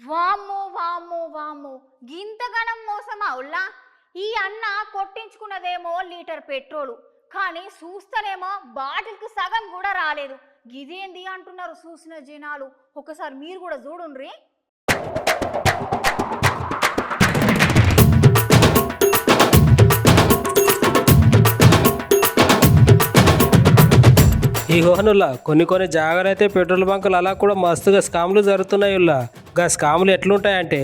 వామ్మో వామ్మో వామ్మో గింతగనం మోసమా ఉల్లా ఈ అన్న కొట్టించుకున్నదేమో లీటర్ పెట్రోలు కానీ చూస్తేనేమో బాటిల్కి సగం కూడా రాలేదు. గిదేంది అంటున్నారు చూసిన జనాలు. ఒకసారి మీరు కూడా చూడుండ్రి. ఈ హోనుల్లా కొన్ని జాగాలైతే పెట్రోల్ బంకులు అలా కూడా మస్తుగా స్కామ్లు జరుగుతున్నాయి. గా స్కామ్లు ఎట్లుంటాయంటే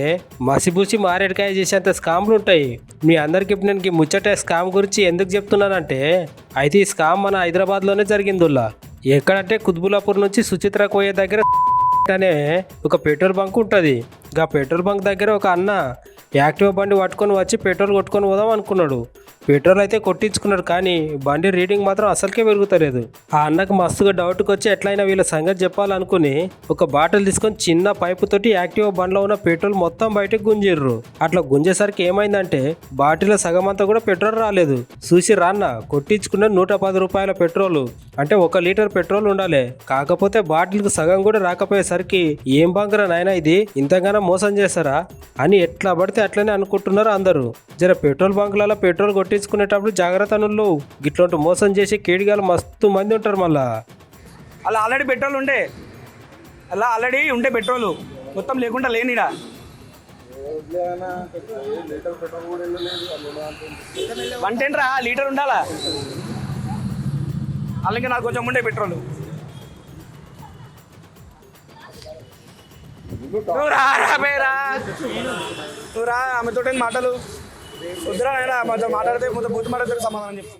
మసిబూసి మారేడుకాయ చేసేంత స్కామ్లు ఉంటాయి. మీ అందరికి ఇప్పుడు నేను ముచ్చట స్కామ్ గురించి ఎందుకు చెప్తున్నానంటే అయితే ఈ స్కామ్ మన హైదరాబాద్లోనే జరిగిందిల్లా. ఎక్కడంటే కుత్బులాపూర్ నుంచి సుచిత్రకు పోయే దగ్గర అనే ఒక పెట్రోల్ బంక్ ఉంటుంది. గా పెట్రోల్ బంక్ దగ్గర ఒక అన్న యాక్టివ్ బండి పట్టుకొని వచ్చి పెట్రోల్ కొట్టుకొని పోదాం అనుకున్నాడు. పెట్రోల్ అయితే కొట్టించుకున్నాడు కానీ బండి రీడింగ్ మాత్రం అసలుకే పెరుగుతలేదు. ఆ అన్నకు మస్తుగా డౌట్కి వచ్చి ఎట్లయినా వీళ్ళ సంగతి చెప్పాలనుకుని ఒక బాటిల్ తీసుకొని చిన్న పైపు తోటి యాక్టివ్ బండ్లో ఉన్న పెట్రోల్ మొత్తం బయటకు గుంజిర్రు. అట్లా గుంజేసరికి ఏమైందంటే బాటిల్లో సగం అంతా కూడా పెట్రోల్ రాలేదు. చూసి రాన్న కొట్టించుకున్న 110 రూపాయల పెట్రోల్ అంటే 1 లీటర్ పెట్రోల్ ఉండాలి. కాకపోతే బాటిల్కి సగం కూడా రాకపోయేసరికి ఏం బంకరా నాయనా ఇది, ఇంతగానో మోసం చేస్తారా అని ఎట్లా పడితే అట్లనే అనుకుంటున్నారు అందరూ. జర పెట్రోల్ బంకులలో పెట్రోల్ కొట్టించుకునేటప్పుడు జాగ్రత్తలు. గిట్లాంటి మోసం చేసి కేడిగాలు మస్తు మంది ఉంటారు. మళ్ళా అలా ఆల్రెడీ పెట్రోల్ ఉండే పెట్రోల్ మొత్తం లేకుండా లేనిడా వంటేంట్రా లీటర్ ఉండాలా. అలాగే నాకు కొంచెం ఉండే పెట్రోల్. నువ్వు రా ఆమెతో మాటలు వద్దురా, మాట్లాడితే బూతు మాట్లాడితే సమాధానం చెప్తాను.